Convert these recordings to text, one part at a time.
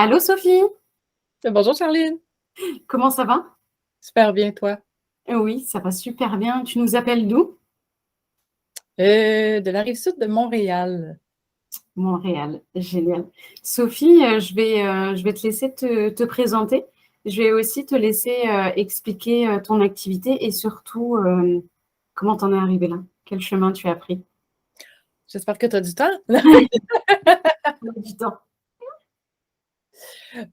Allô Sophie, Bonjour Charline, comment ça va? super bien toi. Oui, ça va super bien. Tu nous appelles d'où? De la rive sud de Montréal. Montréal, génial. Sophie, je vais te laisser te présenter. Je vais aussi te laisser expliquer ton activité et surtout comment t'en es arrivée là. Quel chemin tu as pris? J'espère que tu as du temps. Du temps.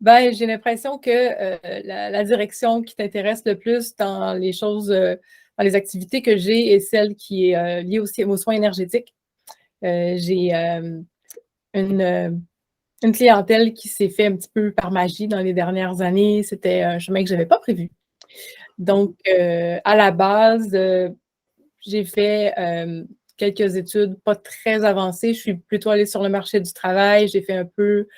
J'ai l'impression que la direction qui t'intéresse le plus dans les choses, dans les activités que j'ai est celle qui est liée aussi aux soins énergétiques. J'ai une clientèle qui s'est fait un petit peu par magie dans les dernières années. C'était un chemin que je n'avais pas prévu. Donc, à la base, j'ai fait quelques études pas très avancées. Je suis plutôt allée sur le marché du travail. J'ai fait un peu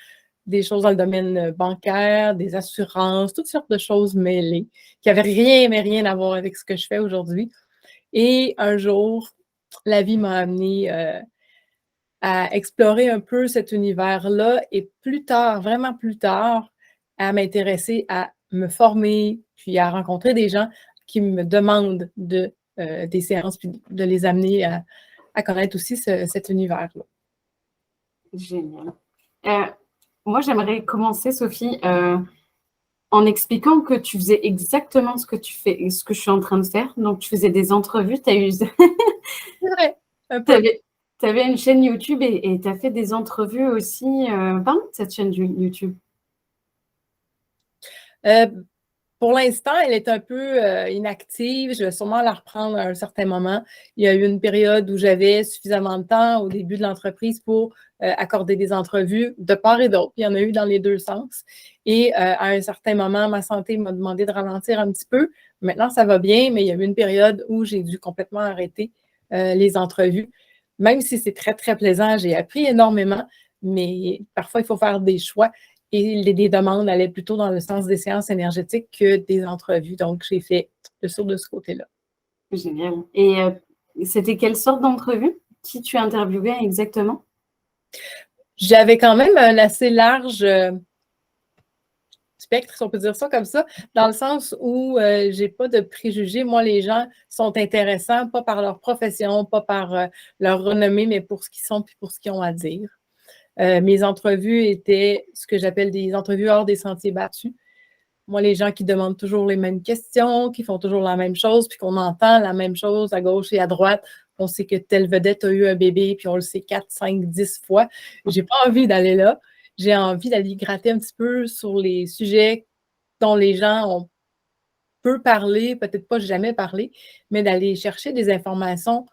des choses dans le domaine bancaire, des assurances, toutes sortes de choses mêlées qui n'avaient rien, mais rien à voir avec ce que je fais aujourd'hui. Et un jour, la vie m'a amenée à explorer un peu cet univers-là et plus tard, vraiment plus tard, à m'intéresser à me former, puis à rencontrer des gens qui me demandent des séances, puis de les amener à connaître aussi cet univers-là. Génial. Euh, Moi, j'aimerais commencer, Sophie, en expliquant que tu faisais exactement ce que tu fais, ce que je suis en train de faire. Donc, tu faisais des entrevues, tu as eu C'est vrai, un Tu peu. avais une chaîne YouTube et tu as fait des entrevues aussi. Parle de cette chaîne YouTube. Euh, Pour l'instant, elle est un peu inactive. Je vais sûrement la reprendre à un certain moment. Il y a eu une période où j'avais suffisamment de temps au début de l'entreprise pour accorder des entrevues de part et d'autre. Il y en a eu dans les deux sens. Et à un certain moment, ma santé m'a demandé de ralentir un petit peu. Maintenant, ça va bien, mais il y a eu une période où j'ai dû complètement arrêter les entrevues. Même si c'est très, très plaisant, j'ai appris énormément, mais parfois, il faut faire des choix. Et les demandes allaient plutôt dans le sens des séances énergétiques que des entrevues. Donc, j'ai fait le saut de ce côté-là. Génial. Et c'était quelle sorte d'entrevue? Qui tu interviewais exactement? J'avais quand même un assez large spectre, si on peut dire ça comme ça, dans le sens où j'ai pas de préjugés. Moi, les gens sont intéressants, pas par leur profession, pas par leur renommée, mais pour ce qu'ils sont puis pour ce qu'ils ont à dire. Mes entrevues étaient ce que j'appelle des entrevues hors des sentiers battus. Moi, les gens qui demandent toujours les mêmes questions, qui font toujours la même chose, puis qu'on entend la même chose à gauche et à droite, on sait que telle vedette a eu un bébé, puis on le sait 4, 5, 10 fois. J'ai pas envie d'aller là. J'ai envie d'aller gratter un petit peu sur les sujets dont les gens ont peu parlé, peut-être pas jamais parlé, mais d'aller chercher des informations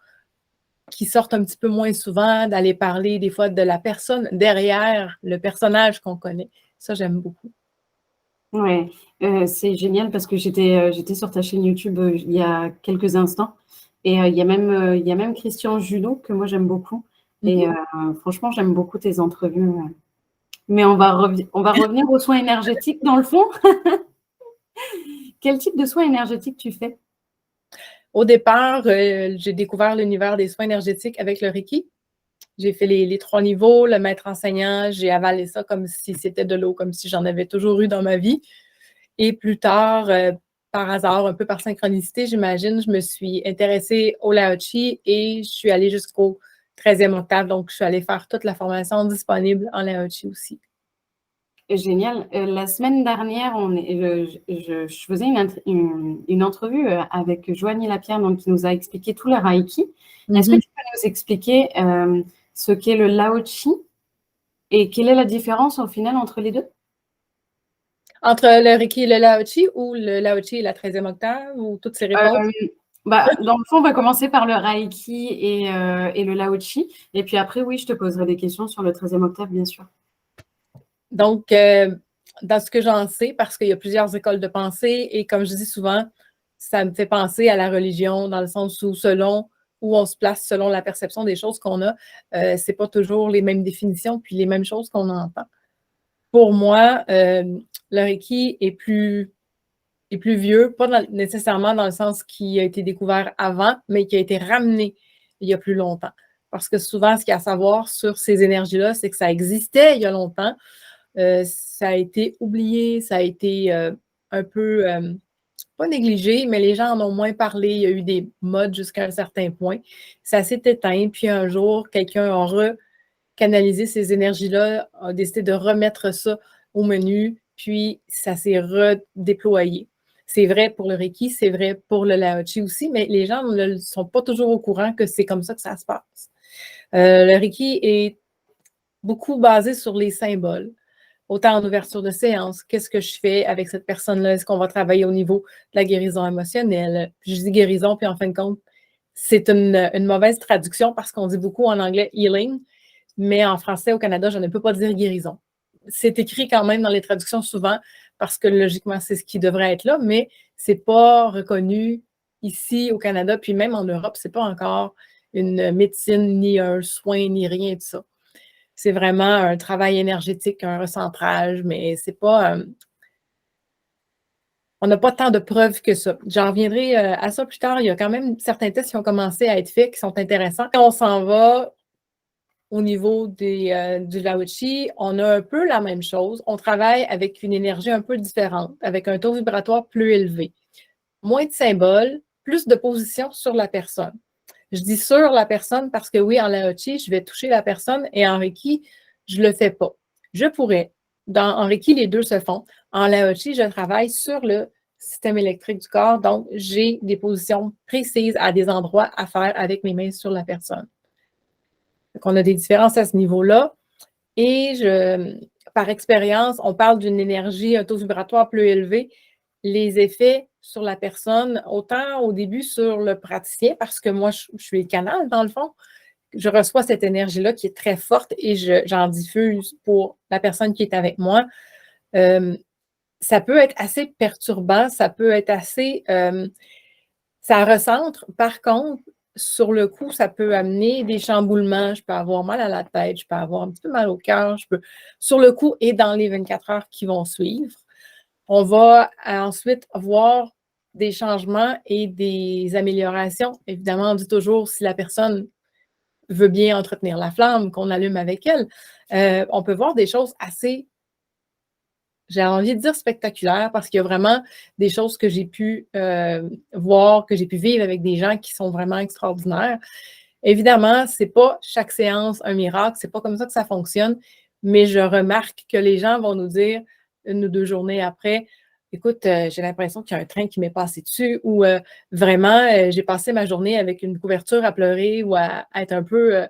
qui sortent un petit peu moins souvent, d'aller parler des fois de la personne derrière le personnage qu'on connaît. Ça, j'aime beaucoup. Ouais, c'est génial parce que j'étais sur ta chaîne YouTube il y a quelques instants et il y a même Christian Junot que moi j'aime beaucoup et Mhm. franchement j'aime beaucoup tes entrevues. Mais on va revenir aux soins énergétiques dans le fond. Quel type de soins énergétiques tu fais? Au départ, j'ai découvert l'univers des soins énergétiques avec le Reiki. J'ai fait les 3 niveaux, le maître enseignant, j'ai avalé ça comme si c'était de l'eau, comme si j'en avais toujours eu dans ma vie. Et plus tard, par hasard, un peu par synchronicité, j'imagine, je me suis intéressée au Lao Chi et je suis allée jusqu'au 13e octave. Donc, je suis allée faire toute la formation disponible en Lao Chi aussi. Génial. La semaine dernière, je faisais une entrevue avec Joanie Lapierre, donc, qui nous a expliqué tout le Reiki. Est-ce que Mhm. tu peux nous expliquer ce qu'est le Lao Chi et quelle est la différence au final entre les deux? Entre le Reiki et le Lao Chi ou le Lao Chi et la 13e octave ou toutes ces réponses? Euh, Bah, dans le fond, on va commencer par le Reiki et le Lao Chi. Et puis après, oui, je te poserai des questions sur le 13e octave, bien sûr. Donc, dans ce que j'en sais, parce qu'il y a plusieurs écoles de pensée, et comme je dis souvent, ça me fait penser à la religion, dans le sens où selon où on se place, selon la perception des choses qu'on a, c'est pas toujours les mêmes définitions, puis les mêmes choses qu'on entend. Pour moi, le Reiki est plus vieux, pas nécessairement dans le sens qui a été découvert avant, mais qui a été ramené il y a plus longtemps. Parce que souvent, ce qu'il y a à savoir sur ces énergies-là, c'est que ça existait il y a longtemps, ça a été oublié, ça a été un peu, pas négligé, mais les gens en ont moins parlé. Il y a eu des modes jusqu'à un certain point. Ça s'est éteint, puis un jour, quelqu'un a recanalisé ces énergies-là, a décidé de remettre ça au menu, puis ça s'est redéployé. C'est vrai pour le Reiki, c'est vrai pour le Lao-Chi aussi, mais les gens ne sont pas toujours au courant que c'est comme ça que ça se passe. Le Reiki est beaucoup basé sur les symboles, autant en ouverture de séance, qu'est-ce que je fais avec cette personne-là, est-ce qu'on va travailler au niveau de la guérison émotionnelle? Je dis guérison, puis en fin de compte, c'est une mauvaise traduction parce qu'on dit beaucoup en anglais healing, mais en français au Canada, je ne peux pas dire guérison. C'est écrit quand même dans les traductions souvent parce que logiquement, c'est ce qui devrait être là, mais c'est pas reconnu ici au Canada, puis même en Europe, c'est pas encore une médecine, ni un soin, ni rien de ça. C'est vraiment un travail énergétique, un recentrage, mais c'est pas... on n'a pas tant de preuves que ça. J'en reviendrai à ça plus tard. Il y a quand même certains tests qui ont commencé à être faits qui sont intéressants. Quand on s'en va au niveau du Lao-Chi, on a un peu la même chose. On travaille avec une énergie un peu différente, avec un taux vibratoire plus élevé. Moins de symboles, plus de positions sur la personne. Je dis sur la personne parce que oui, en Lao-Chi, je vais toucher la personne et en Reiki, je ne le fais pas. Je pourrais. En Reiki, les deux se font. En Lao-Chi, je travaille sur le système électrique du corps, donc j'ai des positions précises à des endroits à faire avec mes mains sur la personne. Donc, on a des différences à ce niveau-là. Et par expérience, on parle d'une énergie, un taux vibratoire plus élevé. Les effets sur la personne, autant au début sur le praticien, parce que moi, je suis le canal, dans le fond. Je reçois cette énergie-là qui est très forte et j'en diffuse pour la personne qui est avec moi. Ça peut être assez perturbant, ça peut être assez... ça recentre. Par contre, sur le coup, ça peut amener des chamboulements. Je peux avoir mal à la tête, je peux avoir un petit peu mal au cœur. Sur le coup et dans les 24 heures qui vont suivre, on va ensuite voir des changements et des améliorations. Évidemment, on dit toujours si la personne veut bien entretenir la flamme, qu'on allume avec elle. On peut voir des choses assez, j'ai envie de dire spectaculaires, parce qu'il y a vraiment des choses que j'ai pu voir, que j'ai pu vivre avec des gens qui sont vraiment extraordinaires. Évidemment, ce n'est pas chaque séance un miracle, ce n'est pas comme ça que ça fonctionne, mais je remarque que les gens vont nous dire 1 ou 2 journées après, écoute, j'ai l'impression qu'il y a un train qui m'est passé dessus ou vraiment, j'ai passé ma journée avec une couverture à pleurer ou à être un peu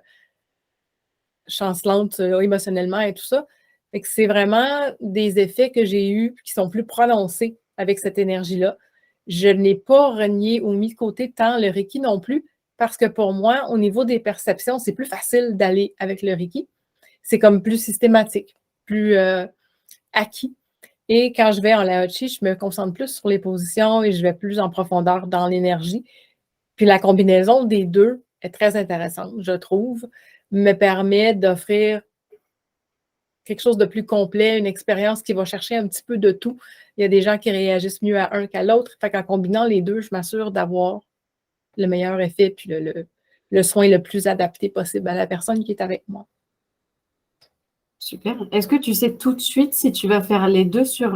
chancelante émotionnellement et tout ça. Fait que c'est vraiment des effets que j'ai eus qui sont plus prononcés avec cette énergie-là. Je n'ai pas renié ou mis de côté tant le Reiki non plus, parce que pour moi, au niveau des perceptions, c'est plus facile d'aller avec le Reiki. C'est comme plus systématique, plus acquis. Et quand je vais en Lao-Chi, je me concentre plus sur les positions et je vais plus en profondeur dans l'énergie. Puis la combinaison des deux est très intéressante, je trouve, me permet d'offrir quelque chose de plus complet, une expérience qui va chercher un petit peu de tout. Il y a des gens qui réagissent mieux à un qu'à l'autre. Fait qu'en combinant les deux, je m'assure d'avoir le meilleur effet puis le soin le plus adapté possible à la personne qui est avec moi. Super. Est-ce que tu sais tout de suite si tu vas faire les deux sur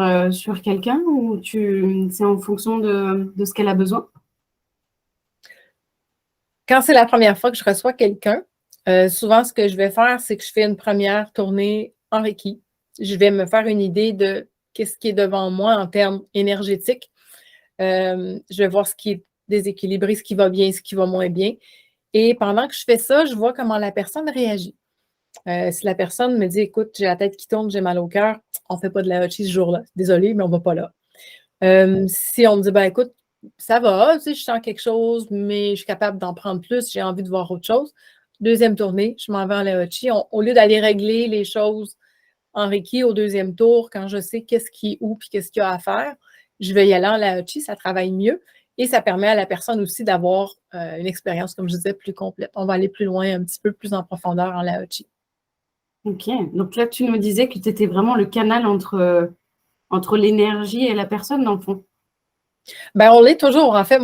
quelqu'un ou c'est en fonction de ce qu'elle a besoin? Quand c'est la première fois que je reçois quelqu'un, souvent, ce que je vais faire, c'est que je fais une première tournée en Reiki. Je vais me faire une idée de qu'est-ce qui est devant moi en termes énergétiques. Je vais voir ce qui est déséquilibré, ce qui va bien, ce qui va moins bien. Et pendant que je fais ça, je vois comment la personne réagit. Si la personne me dit, écoute, j'ai la tête qui tourne, j'ai mal au cœur, on ne fait pas de la ce jour-là. Désolée, mais on ne va pas là. Si on me dit, ben écoute, ça va, tu sais, je sens quelque chose, mais je suis capable d'en prendre plus, j'ai envie de voir autre chose. Deuxième tournée, je m'en vais en Lao-Chi. Au lieu d'aller régler les choses en Reiki au deuxième tour, quand je sais qu'est-ce qui est où puis qu'est-ce qu'il y a à faire, je vais y aller en Lao-Chi, ça travaille mieux et ça permet à la personne aussi d'avoir une expérience, comme je disais, plus complète. On va aller plus loin, un petit peu plus en profondeur en Lao-Chi. Ok, donc là, tu nous disais que tu étais vraiment le canal entre l'énergie et la personne, dans le fond. Ben, on l'est toujours, en fait,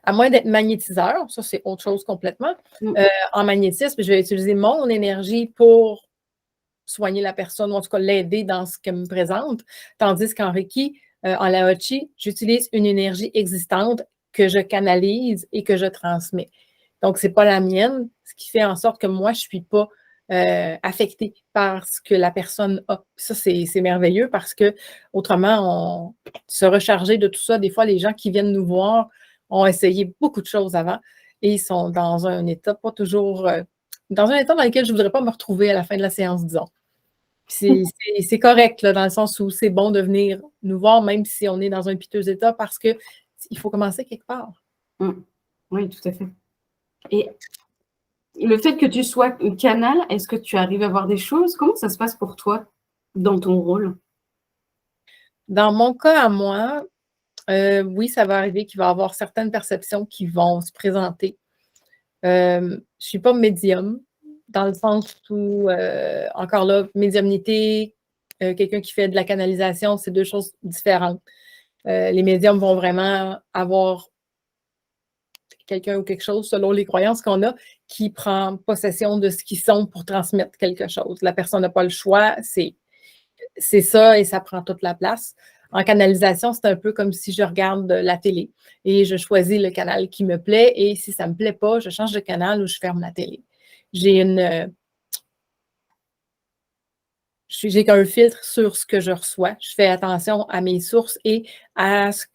à moins d'être magnétiseur, ça c'est autre chose complètement. En magnétisme, je vais utiliser mon énergie pour soigner la personne ou en tout cas l'aider dans ce qu'elle me présente. Tandis qu'en Reiki, en Laochi, j'utilise une énergie existante que je canalise et que je transmets. Donc, ce n'est pas la mienne, ce qui fait en sorte que moi, je ne suis pas affectée par ce que la personne a. Ça, c'est merveilleux parce que autrement, se recharger de tout ça, des fois, les gens qui viennent nous voir ont essayé beaucoup de choses avant et ils sont dans un état pas toujours, dans un état dans lequel je ne voudrais pas me retrouver à la fin de la séance, disons. C'est correct, là, dans le sens où c'est bon de venir nous voir, même si on est dans un piteux état, parce qu'il faut commencer quelque part. Oui, tout à fait. Et le fait que tu sois canal, est-ce que tu arrives à voir des choses? Comment ça se passe pour toi dans ton rôle? Dans mon cas à moi, oui, ça va arriver qu'il va y avoir certaines perceptions qui vont se présenter. Je ne suis pas médium, dans le sens où, encore là, médiumnité, quelqu'un qui fait de la canalisation, c'est deux choses différentes. Les médiums vont vraiment avoir quelqu'un ou quelque chose, selon les croyances qu'on a, qui prend possession de ce qu'ils sont pour transmettre quelque chose. La personne n'a pas le choix, c'est ça et ça prend toute la place. En canalisation, c'est un peu comme si je regarde la télé et je choisis le canal qui me plaît et si ça ne me plaît pas, je change de canal ou je ferme la télé. J'ai qu'un filtre sur ce que je reçois. Je fais attention à mes sources et à ce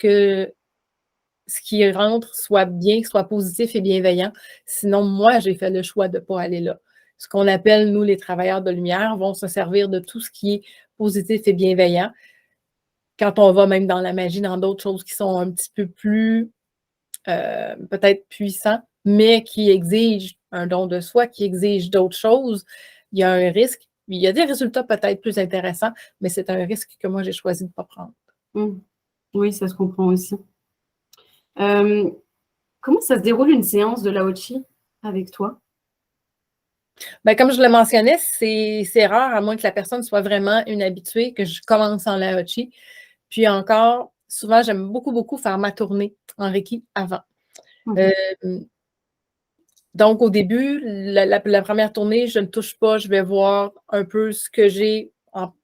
qui rentre soit bien, soit positif et bienveillant. Sinon, moi, j'ai fait le choix de ne pas aller là. Ce qu'on appelle, nous, les travailleurs de lumière, vont se servir de tout ce qui est positif et bienveillant. Quand on va même dans la magie, dans d'autres choses qui sont un petit peu plus peut-être puissants, mais qui exigent un don de soi, qui exigent d'autres choses, il y a un risque. Il y a des résultats peut-être plus intéressants, mais c'est un risque que moi, j'ai choisi de ne pas prendre. Oui, ça se comprend aussi. Comment ça se déroule une séance de Laochi avec toi? Ben, comme je le mentionnais, c'est rare, à moins que la personne soit vraiment une habituée, que je commence en Laochi. Puis encore, souvent, j'aime beaucoup, beaucoup faire ma tournée en Reiki avant. Donc, au début, la première tournée, je ne touche pas, je vais voir un peu ce que j'ai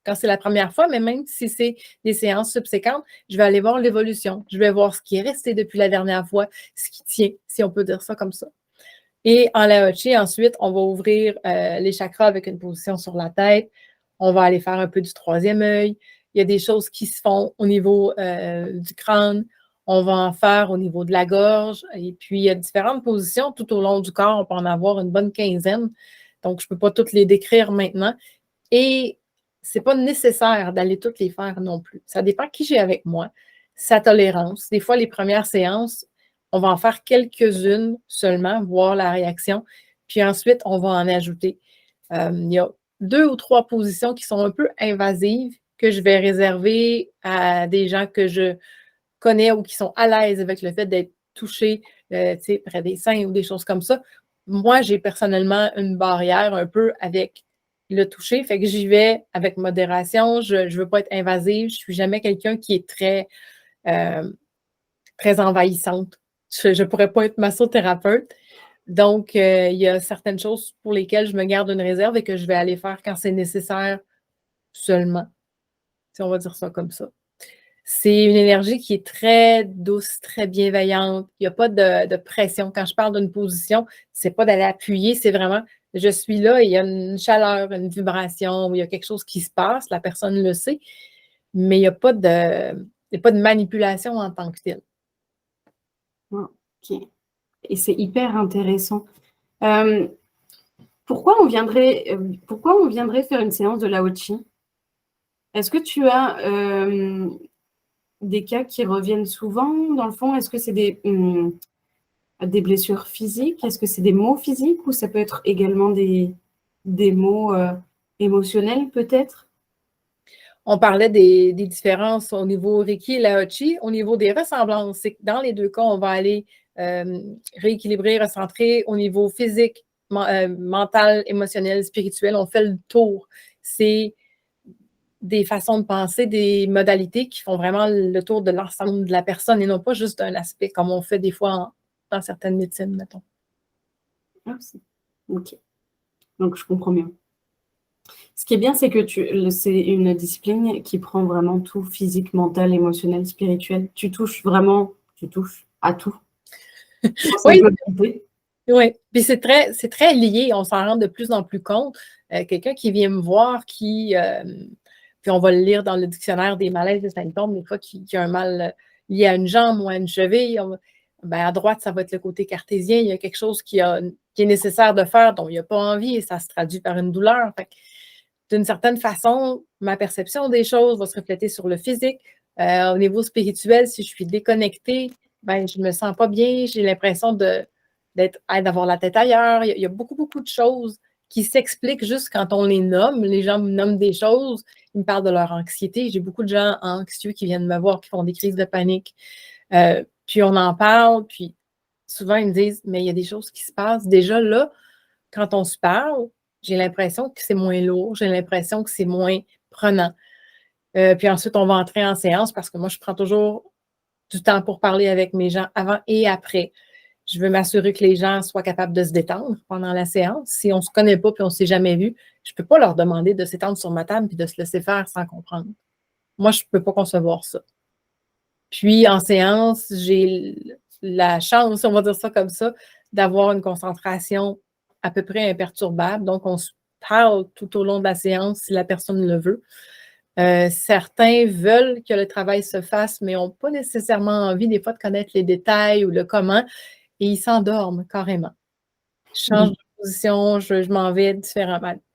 quand c'est la première fois, mais même si c'est des séances subséquentes, je vais aller voir l'évolution. Je vais voir ce qui est resté depuis la dernière fois, ce qui tient, si on peut dire ça comme ça. Et en Laochi, ensuite, on va ouvrir les chakras avec une position sur la tête. On va aller faire un peu du troisième œil. Il y a des choses qui se font au niveau du crâne. On va en faire au niveau de la gorge. Et puis, il y a différentes positions tout au long du corps. On peut en avoir une bonne quinzaine. Donc, je ne peux pas toutes les décrire maintenant. Et ce n'est pas nécessaire d'aller toutes les faire non plus. Ça dépend qui j'ai avec moi, sa tolérance. Des fois, les premières séances, on va en faire quelques-unes seulement, voir la réaction. Puis ensuite, on va en ajouter. Il y a 2 ou 3 positions qui sont un peu invasives que je vais réserver à des gens que je connais ou qui sont à l'aise avec le fait d'être touchés près des seins ou des choses comme ça. Moi, j'ai personnellement une barrière un peu avec le toucher, fait que j'y vais avec modération. Je ne veux pas être invasive. Je ne suis jamais quelqu'un qui est très envahissante. Je ne pourrais pas être massothérapeute. Donc, il y a certaines choses pour lesquelles je me garde une réserve et que je vais aller faire quand c'est nécessaire seulement, si on va dire ça comme ça. C'est une énergie qui est très douce, très bienveillante. Il n'y a pas de pression. Quand je parle d'une position, ce n'est pas d'aller appuyer, c'est vraiment je suis là et il y a une chaleur, une vibration, il y a quelque chose qui se passe, la personne le sait, mais il n'y a pas de manipulation en tant que telle. Ok. Et c'est hyper intéressant. Pourquoi on viendrait faire une séance de Laochi? Est-ce que tu as des cas qui reviennent souvent, dans le fond? Est-ce que c'est des blessures physiques? Est-ce que c'est des maux physiques ou ça peut être également des maux émotionnels peut-être? On parlait des différences au niveau Reiki et Laochi. Au niveau des ressemblances, c'est que dans les deux cas, on va aller rééquilibrer, recentrer au niveau physique, mental, émotionnel, spirituel. On fait le tour. C'est des façons de penser, des modalités qui font vraiment le tour de l'ensemble de la personne et non pas juste un aspect comme on fait des fois dans certaines médecines, mettons. Ah, ok. Donc, je comprends mieux. Ce qui est bien, c'est que c'est une discipline qui prend vraiment tout, physique, mental, émotionnel, spirituel. Tu touches à tout dans sa Oui, globalité. oui. Puis c'est très lié, on s'en rend de plus en plus compte. Quelqu'un qui vient me voir, puis on va le lire dans le dictionnaire des malaises et symptômes, des fois qui a un mal lié à une jambe ou à une cheville, ben à droite, ça va être le côté cartésien. Il y a quelque chose qui est nécessaire de faire, dont il n'a pas envie, et ça se traduit par une douleur. Fait que, d'une certaine façon, ma perception des choses va se refléter sur le physique. Au niveau spirituel, si je suis déconnectée, ben, je ne me sens pas bien, j'ai l'impression d'avoir la tête ailleurs. Il y a beaucoup, beaucoup de choses qui s'expliquent juste quand on les nomme. Les gens me nomment des choses, ils me parlent de leur anxiété. J'ai beaucoup de gens anxieux qui viennent me voir, qui font des crises de panique. Puis on en parle, puis souvent ils me disent, mais il y a des choses qui se passent. Déjà là, quand on se parle, j'ai l'impression que c'est moins lourd, j'ai l'impression que c'est moins prenant. Puis ensuite, on va entrer en séance parce que moi, je prends toujours du temps pour parler avec mes gens avant et après. Je veux m'assurer que les gens soient capables de se détendre pendant la séance. Si on ne se connaît pas et on ne s'est jamais vu, je ne peux pas leur demander de s'étendre sur ma table et de se laisser faire sans comprendre. Moi, je ne peux pas concevoir ça. Puis en séance, j'ai la chance, on va dire ça comme ça, d'avoir une concentration à peu près imperturbable. Donc, on se parle tout au long de la séance si la personne le veut. Certains veulent que le travail se fasse, mais n'ont pas nécessairement envie des fois de connaître les détails ou le comment, et ils s'endorment carrément. Je change de position, je m'en vais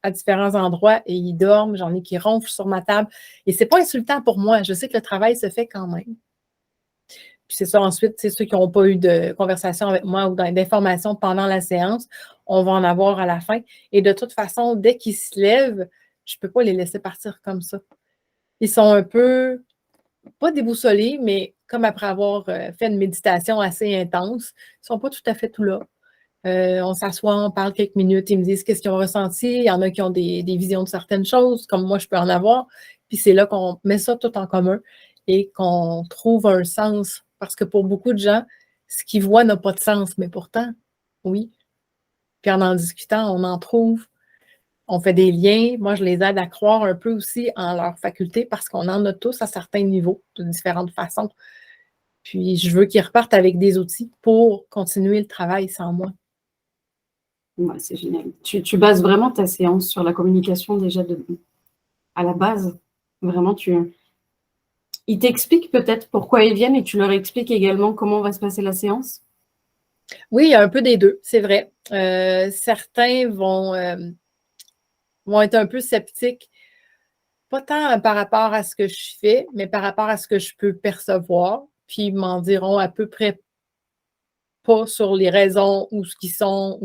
à différents endroits et ils dorment. J'en ai qui ronflent sur ma table. Et ce n'est pas insultant pour moi. Je sais que le travail se fait quand même. Puis c'est ça, ensuite, c'est ceux qui n'ont pas eu de conversation avec moi ou d'informations pendant la séance, on va en avoir à la fin. Et de toute façon, dès qu'ils se lèvent, je ne peux pas les laisser partir comme ça. Ils sont un peu, pas déboussolés, mais comme après avoir fait une méditation assez intense, ils ne sont pas tout à fait tout là. On s'assoit, on parle quelques minutes, ils me disent qu'est-ce qu'ils ont ressenti. Il y en a qui ont des visions de certaines choses, comme moi, je peux en avoir. Puis c'est là qu'on met ça tout en commun et qu'on trouve un sens. Parce que pour beaucoup de gens, ce qu'ils voient n'a pas de sens, mais pourtant, oui. Puis en discutant, on en trouve. On fait des liens. Moi, je les aide à croire un peu aussi en leurs facultés parce qu'on en a tous à certains niveaux, de différentes façons. Puis je veux qu'ils repartent avec des outils pour continuer le travail sans moi. Ouais, c'est génial. Tu bases vraiment ta séance sur la communication déjà à la base. Vraiment, ils t'expliquent peut-être pourquoi ils viennent et tu leur expliques également comment va se passer la séance? Oui, il y a un peu des deux, c'est vrai. Certains vont être un peu sceptiques, pas tant par rapport à ce que je fais, mais par rapport à ce que je peux percevoir, puis ils m'en diront à peu près pas sur les raisons ou ce qu'ils sont.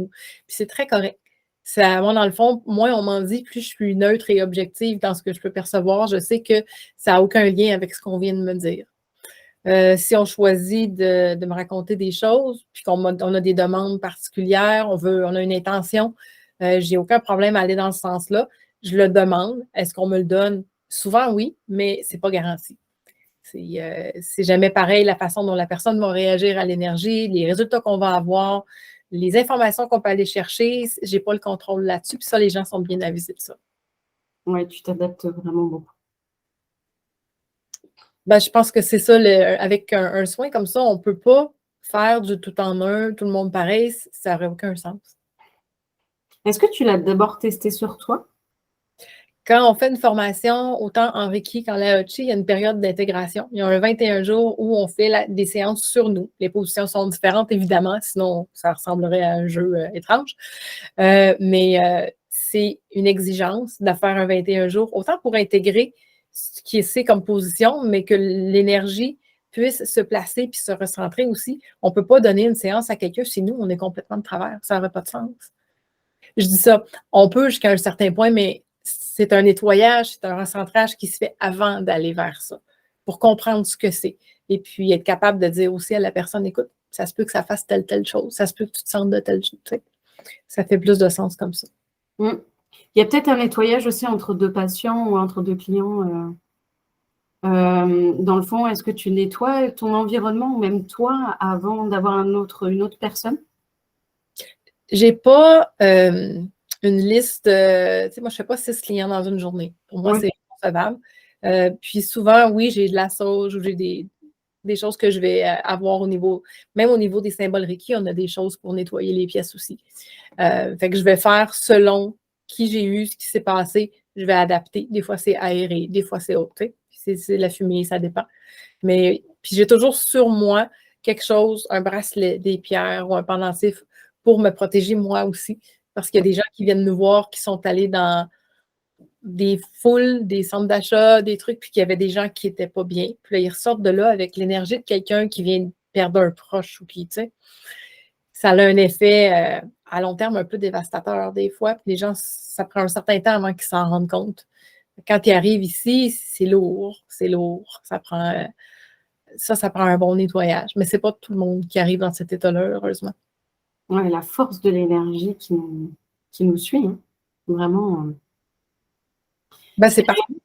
Puis c'est très correct. Moi, dans le fond, moins on m'en dit, plus je suis neutre et objective dans ce que je peux percevoir. Je sais que ça n'a aucun lien avec ce qu'on vient de me dire. Si on choisit de me raconter des choses, puis qu'on a des demandes particulières, on a une intention, j'ai aucun problème à aller dans ce sens-là. Je le demande. Est-ce qu'on me le donne? Souvent, oui, mais ce n'est pas garanti. C'est jamais pareil la façon dont la personne va réagir à l'énergie, les résultats qu'on va avoir, les informations qu'on peut aller chercher. Je n'ai pas le contrôle là-dessus. Puis ça, les gens sont bien avisés de ça. Oui, tu t'adaptes vraiment beaucoup. Ben, je pense que c'est ça, avec un soin comme ça, on ne peut pas faire du tout en un, tout le monde pareil, ça n'aurait aucun sens. Est-ce que tu l'as d'abord testé sur toi? Quand on fait une formation, autant en Reiki qu'en Lao Chi, il y a une période d'intégration. Il y a un 21 jours où on fait des séances sur nous. Les positions sont différentes, évidemment, sinon ça ressemblerait à un jeu étrange. Mais c'est une exigence de faire un 21 jours, autant pour intégrer ce qui est comme position, mais que l'énergie puisse se placer puis se recentrer aussi. On ne peut pas donner une séance à quelqu'un si nous, on est complètement de travers. Ça n'aurait pas de sens. Je dis ça, on peut jusqu'à un certain point, mais c'est un nettoyage, c'est un recentrage qui se fait avant d'aller vers ça, pour comprendre ce que c'est. Et puis être capable de dire aussi à la personne, écoute, ça se peut que ça fasse telle chose, ça se peut que tu te sentes de telle chose. Ça fait plus de sens comme ça. Il y a peut-être un nettoyage aussi entre deux patients ou entre deux clients. Dans le fond, est-ce que tu nettoies ton environnement ou même toi avant d'avoir une autre personne? J'ai pas une liste, moi, je ne fais pas 6 clients dans une journée. Pour moi, c'est concevable. Puis souvent, oui, j'ai de la sauge ou j'ai des choses que je vais avoir même au niveau des symboles Reiki, on a des choses pour nettoyer les pièces aussi. Fait que je vais faire selon qui j'ai eu, ce qui s'est passé, je vais adapter. Des fois, c'est aéré, des fois, c'est autre. C'est la fumée, ça dépend. Mais puis j'ai toujours sur moi quelque chose, un bracelet, des pierres ou un pendentif pour me protéger moi aussi. Parce qu'il y a des gens qui viennent nous voir, qui sont allés dans des foules, des centres d'achat, des trucs, puis qu'il y avait des gens qui n'étaient pas bien. Puis là, ils ressortent de là avec l'énergie de quelqu'un qui vient de perdre un proche ou qui, tu sais, ça a un effet à long terme un peu dévastateur des fois. Puis les gens, ça prend un certain temps avant qu'ils s'en rendent compte. Quand ils arrivent ici, c'est lourd, c'est lourd. Ça prend un bon nettoyage. Mais c'est pas tout le monde qui arrive dans cet état-là, heureusement. Ouais, la force de l'énergie qui nous suit, hein. Vraiment. C'est partout.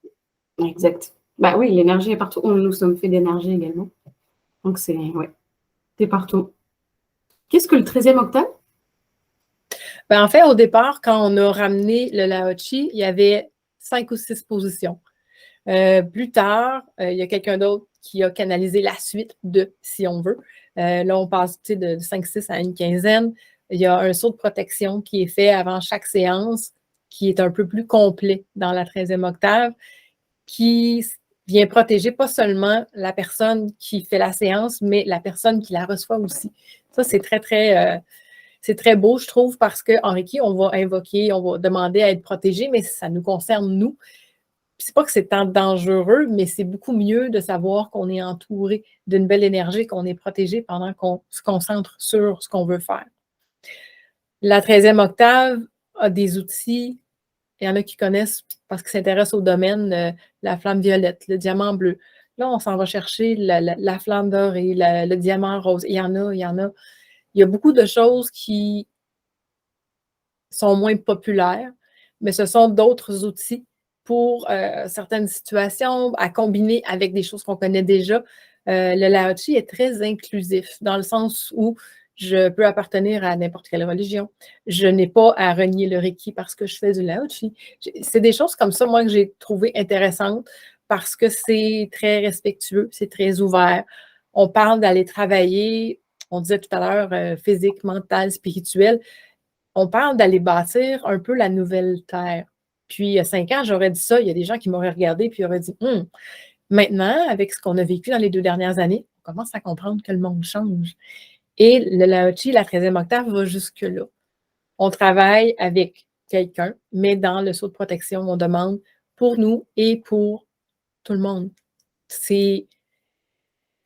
Exact. Bah oui, l'énergie est partout. Nous sommes faits d'énergie également. Donc c'est partout. Qu'est-ce que le 13e octave? En fait, au départ, quand on a ramené le Lao-Chi, il y avait 5 ou 6 positions. Plus tard, il y a quelqu'un d'autre qui a canalisé la suite de, si on veut. Là, on passe de 5-6 à une quinzaine. Il y a un saut de protection qui est fait avant chaque séance, qui est un peu plus complet dans la 13e octave, qui vient protéger pas seulement la personne qui fait la séance, mais la personne qui la reçoit aussi. Ça, c'est c'est très beau, je trouve, parce qu'en Reiki, on va invoquer, on va demander à être protégé, mais ça nous concerne, nous. C'est pas que c'est tant dangereux, mais c'est beaucoup mieux de savoir qu'on est entouré d'une belle énergie, qu'on est protégé pendant qu'on se concentre sur ce qu'on veut faire. La 13e octave a des outils. Il y en a qui connaissent parce qu'ils s'intéressent au domaine, la flamme violette, le diamant bleu. Là, on s'en va chercher la flamme dorée, le diamant rose. Il y en a. Il y a beaucoup de choses qui sont moins populaires, mais ce sont d'autres outils pour certaines situations, à combiner avec des choses qu'on connaît déjà. Le Lao-Chi est très inclusif, dans le sens où je peux appartenir à n'importe quelle religion. Je n'ai pas à renier le Reiki parce que je fais du Lao-Chi. C'est des choses comme ça, moi, que j'ai trouvé intéressantes parce que c'est très respectueux, c'est très ouvert. On parle d'aller travailler, on disait tout à l'heure, physique, mental, spirituel. On parle d'aller bâtir un peu la nouvelle terre. Puis, il y a 5 ans, j'aurais dit ça. Il y a des gens qui m'auraient regardé puis auraient dit maintenant, avec ce qu'on a vécu dans les 2 dernières années, on commence à comprendre que le monde change. Et le Lao-Chi, la 13e octave, va jusque-là. On travaille avec quelqu'un, mais dans le saut de protection, on demande pour nous et pour tout le monde.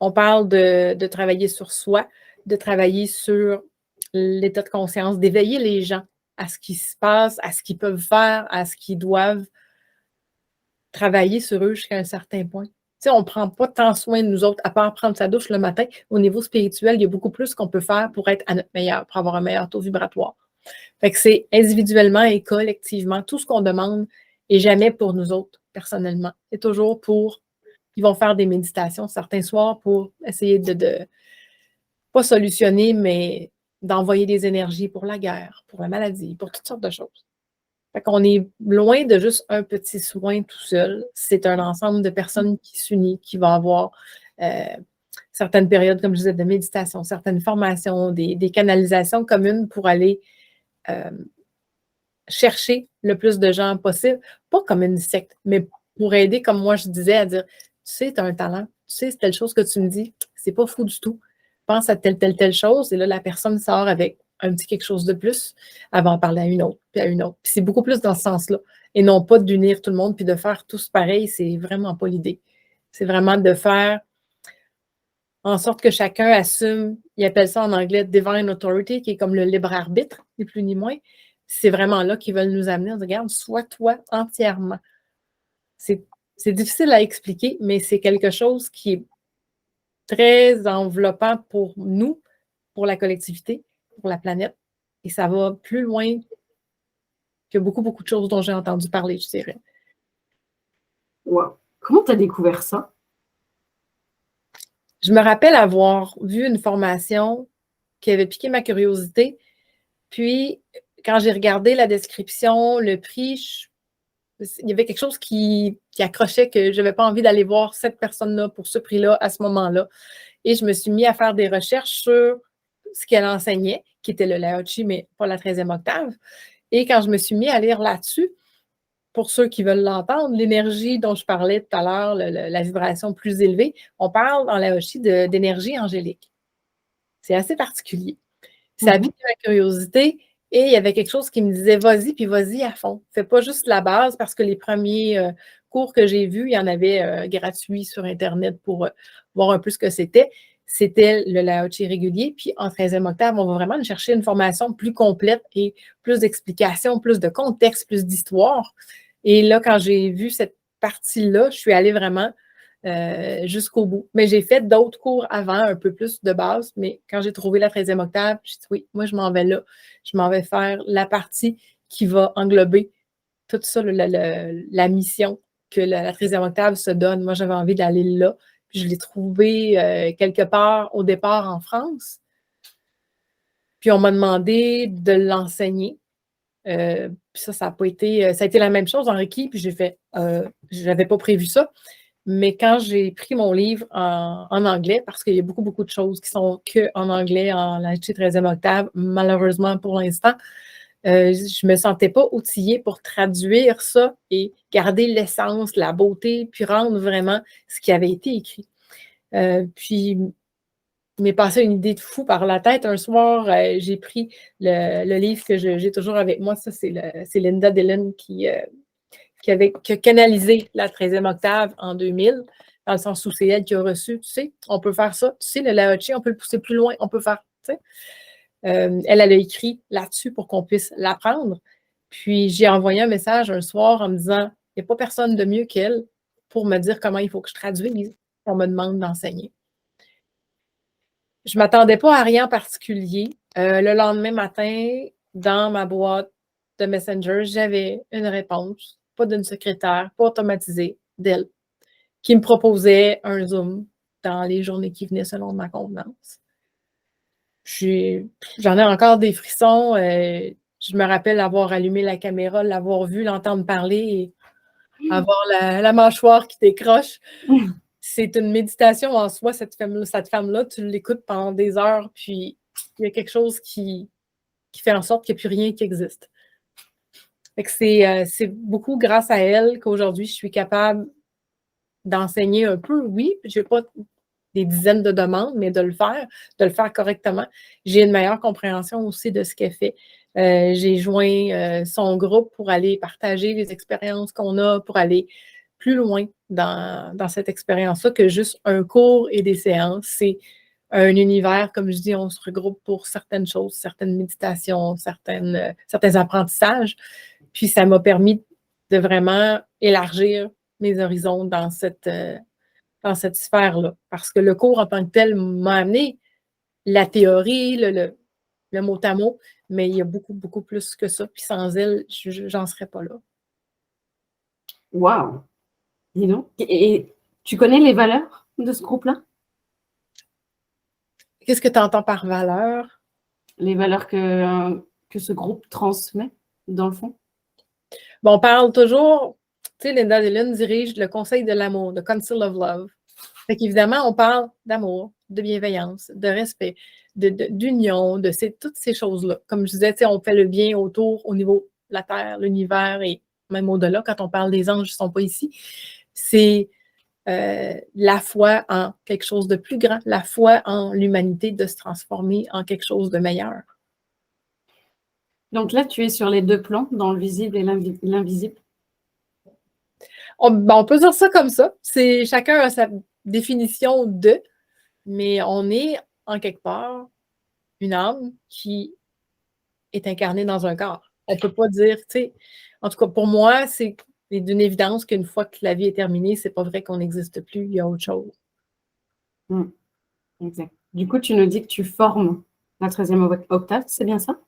On parle de travailler sur soi, de travailler sur l'état de conscience, d'éveiller les gens à ce qui se passe, à ce qu'ils peuvent faire, à ce qu'ils doivent travailler sur eux jusqu'à un certain point. On ne prend pas tant soin de nous autres, à part prendre sa douche le matin. Au niveau spirituel, il y a beaucoup plus qu'on peut faire pour être à notre meilleur, pour avoir un meilleur taux vibratoire. Fait que c'est individuellement et collectivement, tout ce qu'on demande et jamais pour nous autres, personnellement. C'est toujours pour, ils vont faire des méditations certains soirs pour essayer de pas solutionner, mais d'envoyer des énergies pour la guerre, pour la maladie, pour toutes sortes de choses. Fait qu'on est loin de juste un petit soin tout seul. C'est un ensemble de personnes qui s'unissent, qui vont avoir certaines périodes, comme je disais, de méditation, certaines formations, des canalisations communes pour aller chercher le plus de gens possible, pas comme une secte, mais pour aider, comme moi je disais, à dire, tu sais, tu as un talent, tu sais, c'est telle chose que tu me dis, c'est pas fou du tout. Pense à telle chose, et là, la personne sort avec un petit quelque chose de plus, elle va en parler à une autre, puis à une autre. Puis c'est beaucoup plus dans ce sens-là, et non pas d'unir tout le monde, puis de faire tous pareil, c'est vraiment pas l'idée. C'est vraiment de faire en sorte que chacun assume, ils appellent ça en anglais Divine Authority, qui est comme le libre arbitre, ni plus ni moins. C'est vraiment là qu'ils veulent nous amener. On dit, regarde, sois toi entièrement. C'est difficile à expliquer, mais c'est quelque chose qui est très enveloppant pour nous, pour la collectivité, pour la planète. Et ça va plus loin que beaucoup, beaucoup de choses dont j'ai entendu parler, je dirais. Wow. Comment tu as découvert ça? Je me rappelle avoir vu une formation qui avait piqué ma curiosité. Puis, quand j'ai regardé la description, le prix, il y avait quelque chose qui accrochait que je n'avais pas envie d'aller voir cette personne-là pour ce prix-là à ce moment-là. Et je me suis mis à faire des recherches sur ce qu'elle enseignait, qui était le Lao-Tzu, mais pas la 13e octave. Et quand je me suis mis à lire là-dessus, pour ceux qui veulent l'entendre, l'énergie dont je parlais tout à l'heure, la vibration plus élevée, on parle dans Lao-Tzu d'énergie angélique. C'est assez particulier. Ça a piqué ma curiosité et il y avait quelque chose qui me disait vas-y, puis vas-y à fond. Fais pas juste la base parce que les premiers cours que j'ai vus, il y en avait gratuits sur Internet pour voir un peu ce que c'était. C'était le Lao-Tzu régulier. Puis en 13e octave, on va vraiment chercher une formation plus complète et plus d'explications, plus de contexte, plus d'histoire. Et là, quand j'ai vu cette partie-là, je suis allée vraiment jusqu'au bout. Mais j'ai fait d'autres cours avant, un peu plus de base, mais quand j'ai trouvé la 13e octave, j'ai dit oui, moi je m'en vais là. Je m'en vais faire la partie qui va englober tout ça, la mission que la 13e octave se donne. Moi, j'avais envie d'aller là. Puis je l'ai trouvé quelque part au départ en France. Puis on m'a demandé de l'enseigner. Puis ça n'a pas été. Ça a été la même chose en Reiki, puis j'ai fait. Je n'avais pas prévu ça. Mais quand j'ai pris mon livre en anglais, parce qu'il y a beaucoup, beaucoup de choses qui sont qu'en anglais, en la 13e octave, malheureusement pour l'instant, je ne me sentais pas outillée pour traduire ça et garder l'essence, la beauté, puis rendre vraiment ce qui avait été écrit. Puis, il m'est passé une idée de fou par la tête. Un soir, j'ai pris le livre que j'ai toujours avec moi. Ça, c'est Linda Dillon qui a canalisé la 13e octave en 2000, dans le sens où c'est elle qui a reçu, tu sais, on peut faire ça, tu sais, le Lao-Tzu, on peut le pousser plus loin, on peut faire, tu sais. Elle a écrit là-dessus pour qu'on puisse l'apprendre. Puis, j'ai envoyé un message un soir en me disant, il n'y a pas personne de mieux qu'elle pour me dire comment il faut que je traduise. On me demande d'enseigner. Je ne m'attendais pas à rien en particulier. Le lendemain matin, dans ma boîte de Messenger, j'avais une réponse, pas d'une secrétaire, pas automatisée, d'elle, qui me proposait un Zoom dans les journées qui venaient selon ma convenance. J'en ai encore des frissons. Je me rappelle avoir allumé la caméra, l'avoir vu, l'entendre parler et avoir la mâchoire qui décroche. C'est une méditation en soi, cette femme-là, tu l'écoutes pendant des heures, puis il y a quelque chose qui fait en sorte qu'il n'y a plus rien qui existe. C'est beaucoup grâce à elle qu'aujourd'hui, je suis capable d'enseigner un peu, oui, je n'ai pas des dizaines de demandes, mais de le faire correctement. J'ai une meilleure compréhension aussi de ce qu'elle fait. J'ai joint son groupe pour aller partager les expériences qu'on a, pour aller plus loin dans cette expérience-là que juste un cours et des séances. C'est un univers, comme je dis, on se regroupe pour certaines choses, certaines méditations, certains apprentissages. Puis ça m'a permis de vraiment élargir mes horizons dans cette sphère-là. Parce que le cours en tant que tel m'a amené la théorie, le mot à mot, mais il y a beaucoup, beaucoup plus que ça. Puis sans elle, j'en serais pas là. Waouh! Dis donc. Et tu connais les valeurs de ce groupe-là? Qu'est-ce que tu entends par valeur? Les valeurs que ce groupe transmet, dans le fond? Bon, on parle toujours, tu sais, Linda Dillon dirige le Conseil de l'amour, le Council of Love. Fait qu'évidemment, on parle d'amour, de bienveillance, de respect, d'union, de toutes ces choses-là. Comme je disais, on fait le bien autour, au niveau de la Terre, l'univers et même au-delà, quand on parle des anges, ils ne sont pas ici. C'est la foi en quelque chose de plus grand, la foi en l'humanité de se transformer en quelque chose de meilleur. Donc là, tu es sur les deux plans, dans le visible et l'invisible. On peut dire ça comme ça. Chacun a sa définition de, mais on est en quelque part une âme qui est incarnée dans un corps. On ne peut pas dire, tu sais, en tout cas pour moi, c'est d'une évidence qu'une fois que la vie est terminée, c'est pas vrai qu'on n'existe plus, il y a autre chose. Exact. Du coup, tu nous dis que tu formes la 13e octave, c'est bien ça?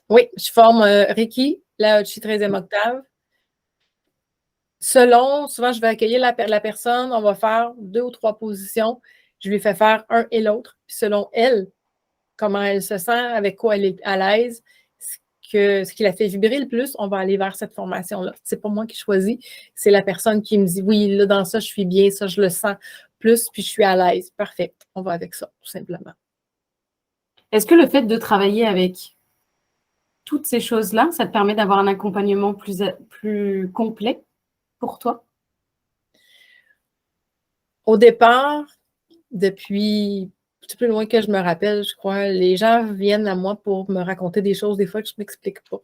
Oui, je forme Reiki, la 13e octave. Souvent, je vais accueillir la personne, on va faire 2 ou 3 positions. Je lui fais faire un et l'autre. Puis selon elle, comment elle se sent, avec quoi elle est à l'aise, ce ce qui la fait vibrer le plus, on va aller vers cette formation-là. C'est pas moi qui choisis, c'est la personne qui me dit oui, là, dans ça, je suis bien, ça, je le sens plus, puis je suis à l'aise. Parfait. On va avec ça, tout simplement. Est-ce que le fait de travailler avec toutes ces choses-là, ça te permet d'avoir un accompagnement plus complet pour toi? Au départ, depuis un petit peu loin que je me rappelle, je crois, les gens viennent à moi pour me raconter des choses des fois que je ne m'explique pas.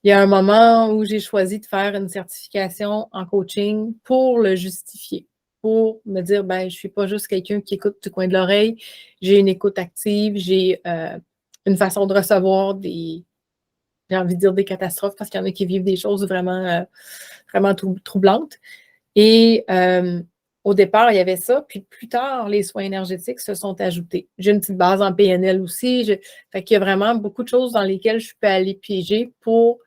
Il y a un moment où j'ai choisi de faire une certification en coaching pour le justifier, pour me dire, ben, je ne suis pas juste quelqu'un qui écoute du coin de l'oreille, j'ai une écoute active, j'ai une façon de recevoir j'ai envie de dire des catastrophes parce qu'il y en a qui vivent des choses vraiment, vraiment troublantes. Et au départ, il y avait ça, puis plus tard, les soins énergétiques se sont ajoutés. J'ai une petite base en PNL aussi. Fait qu'il y a vraiment beaucoup de choses dans lesquelles je peux aller piéger pour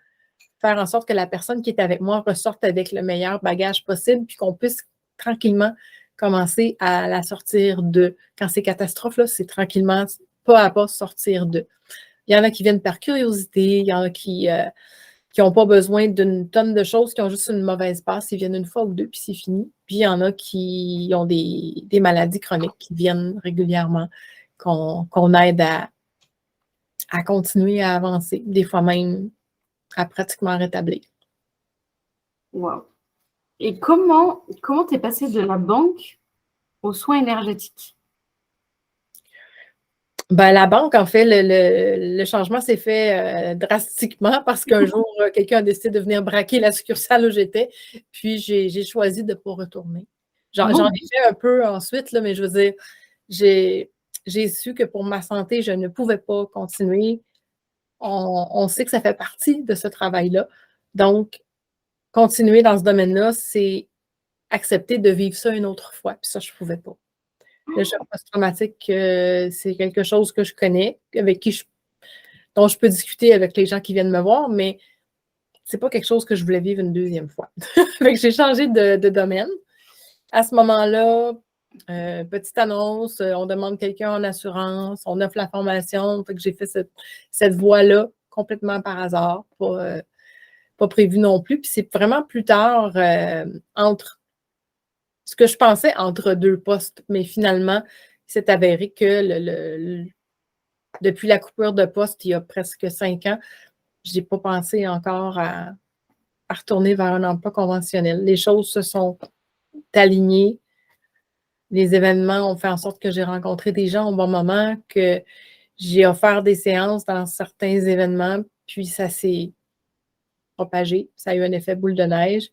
faire en sorte que la personne qui est avec moi ressorte avec le meilleur bagage possible, puis qu'on puisse tranquillement commencer à la sortir de. Quand c'est catastrophe, c'est tranquillement, pas à pas, sortir de. Il y en a qui viennent par curiosité, il y en a qui n'ont pas besoin d'une tonne de choses, qui ont juste une mauvaise passe, ils viennent une fois ou deux, puis c'est fini. Puis il y en a qui ont des maladies chroniques qui viennent régulièrement, qu'on aide à continuer à avancer, des fois même à pratiquement rétablir. Wow. Et comment tu es passé de la banque aux soins énergétiques? Ben, la banque, en fait, le changement s'est fait drastiquement parce qu'un jour, quelqu'un a décidé de venir braquer la succursale où j'étais, puis j'ai choisi de ne pas retourner. J'en ai fait un peu ensuite, là, mais je veux dire, j'ai su que pour ma santé, je ne pouvais pas continuer. On sait que ça fait partie de ce travail-là. Donc, continuer dans ce domaine-là, c'est accepter de vivre ça une autre fois. Puis ça, je ne pouvais pas. Le choc post-traumatique, c'est quelque chose que je connais, dont je peux discuter avec les gens qui viennent me voir, mais c'est pas quelque chose que je voulais vivre une deuxième fois. Fait que j'ai changé de domaine. À ce moment-là, petite annonce, on demande quelqu'un en assurance, on offre la formation. Fait que j'ai fait cette voie-là complètement par hasard, pas prévu non plus. Puis c'est vraiment plus tard, entre ce que je pensais entre deux postes, mais finalement, il s'est avéré que depuis la coupure de poste, il y a presque 5 ans, je n'ai pas pensé encore à retourner vers un emploi conventionnel. Les choses se sont alignées. Les événements ont fait en sorte que j'ai rencontré des gens au bon moment, que j'ai offert des séances dans certains événements, puis ça s'est propagé. Ça a eu un effet boule de neige.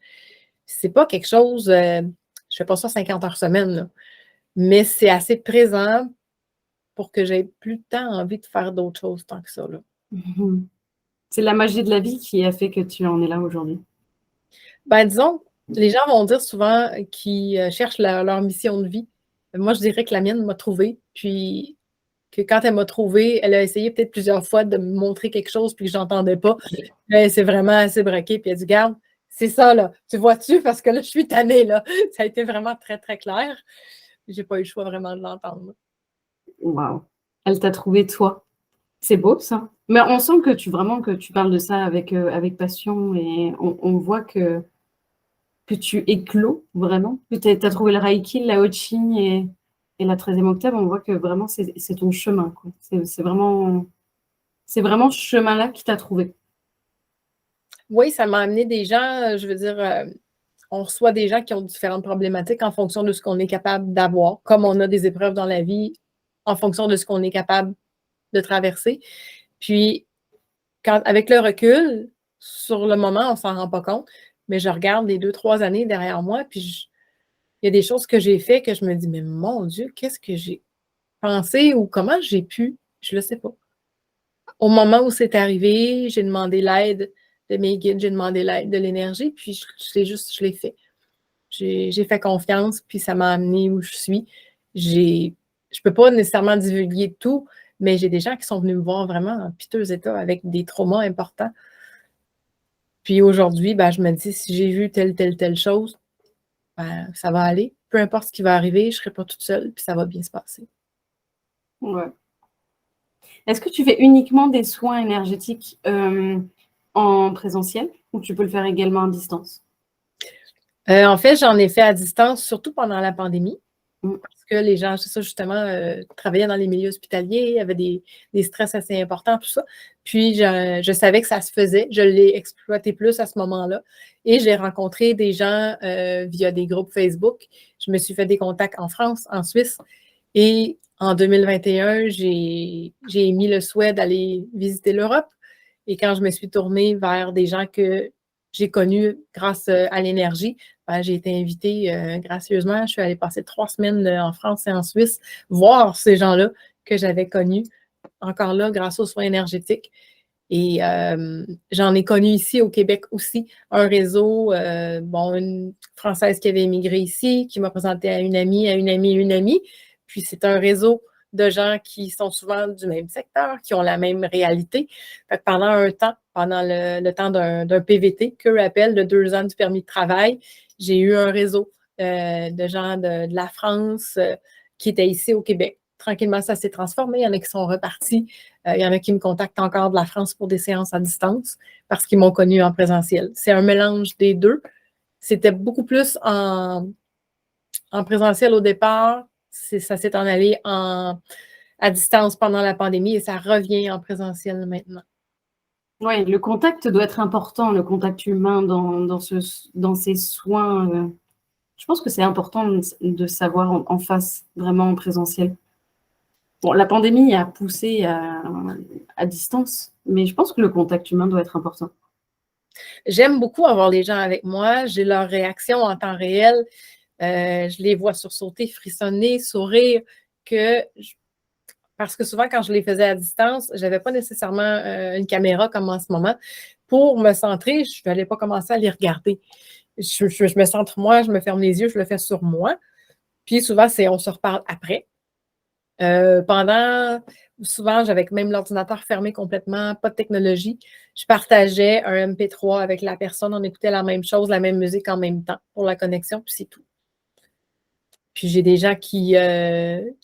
C'est pas quelque chose, je ne fais pas ça 50 heures semaine, là, mais c'est assez présent pour que j'aie plus de temps envie de faire d'autres choses tant que ça. Là. C'est la magie de la vie qui a fait que tu en es là aujourd'hui. Ben, disons, les gens vont dire souvent qu'ils cherchent leur mission de vie. Moi, je dirais que la mienne m'a trouvée, puis que quand elle m'a trouvée, elle a essayé peut-être plusieurs fois de me montrer quelque chose, puis que je n'entendais pas. C'est vraiment assez braqué, puis elle dit, garde, c'est ça, là, tu vois-tu, parce que là, je suis tannée, là. Ça a été vraiment très, très clair. J'ai pas eu le choix vraiment de l'entendre. Wow. Elle t'a trouvé toi. C'est beau, ça. Mais on sent que tu parles de ça avec passion et on voit que tu éclos vraiment. Que tu as trouvé le Reiki, la Chi et la 13e octave. On voit que vraiment, c'est ton chemin, quoi. C'est vraiment ce chemin-là qui t'a trouvé. Oui, ça m'a amené des gens, je veux dire, on reçoit des gens qui ont différentes problématiques en fonction de ce qu'on est capable d'avoir, comme on a des épreuves dans la vie, en fonction de ce qu'on est capable de traverser. Puis, avec le recul, sur le moment, on ne s'en rend pas compte, mais je regarde les 2-3 années derrière moi, puis il y a des choses que j'ai fait que je me dis, mais mon Dieu, qu'est-ce que j'ai pensé ou comment j'ai pu? Je ne le sais pas. Au moment où c'est arrivé, j'ai demandé l'aide de mes guides, j'ai demandé l'aide de l'énergie, puis je l'ai fait. J'ai fait confiance, puis ça m'a amené où je suis. Je ne peux pas nécessairement divulguer tout, mais j'ai des gens qui sont venus me voir vraiment en piteux état avec des traumas importants. Puis aujourd'hui, ben, je me dis, si j'ai vu telle chose, ben, ça va aller. Peu importe ce qui va arriver, je ne serai pas toute seule, puis ça va bien se passer. Ouais. Est-ce que tu fais uniquement des soins énergétiques en présentiel ou tu peux le faire également à distance? En fait, j'en ai fait à distance, surtout pendant la pandémie, Mm. parce que les gens, c'est ça justement, travaillaient dans les milieux hospitaliers, il y avait des stress assez importants, tout ça. Puis, je savais que ça se faisait. Je l'ai exploité plus à ce moment-là. Et j'ai rencontré des gens via des groupes Facebook. Je me suis fait des contacts en France, en Suisse. Et en 2021, j'ai émis le souhait d'aller visiter l'Europe. Et quand je me suis tournée vers des gens que j'ai connus grâce à l'énergie, ben, j'ai été invitée gracieusement. Je suis allée passer 3 semaines en France et en Suisse, voir ces gens-là que j'avais connus, encore là, grâce aux soins énergétiques. Et j'en ai connu ici au Québec aussi un réseau, bon, une Française qui avait émigré ici, qui m'a présenté à une amie, à une amie, une amie. Puis c'est un réseau de gens qui sont souvent du même secteur, qui ont la même réalité. Fait que pendant un temps, pendant le temps d'un PVT, qu'eux appellent de 2 ans du permis de travail, j'ai eu un réseau de gens de la France qui étaient ici au Québec. Tranquillement, ça s'est transformé. Il y en a qui sont repartis. Il y en a qui me contactent encore de la France pour des séances à distance parce qu'ils m'ont connu en présentiel. C'est un mélange des deux. C'était beaucoup plus en présentiel au départ. Ça s'est en allé à distance pendant la pandémie et ça revient en présentiel maintenant. Oui, le contact doit être important, le contact humain dans ces soins. Je pense que c'est important de savoir en face, vraiment en présentiel. Bon, la pandémie a poussé à distance, mais je pense que le contact humain doit être important. J'aime beaucoup avoir les gens avec moi. J'ai leurs réactions en temps réel. Je les vois sursauter, frissonner, sourire, parce que souvent, quand je les faisais à distance, je n'avais pas nécessairement une caméra comme en ce moment. Pour me centrer, je n'allais pas commencer à les regarder. Je me centre moi, je me ferme les yeux, je le fais sur moi. Puis souvent, on se reparle après. Souvent, j'avais même l'ordinateur fermé complètement, pas de technologie. Je partageais un MP3 avec la personne, on écoutait la même chose, la même musique en même temps pour la connexion, puis c'est tout. Puis j'ai des gens qui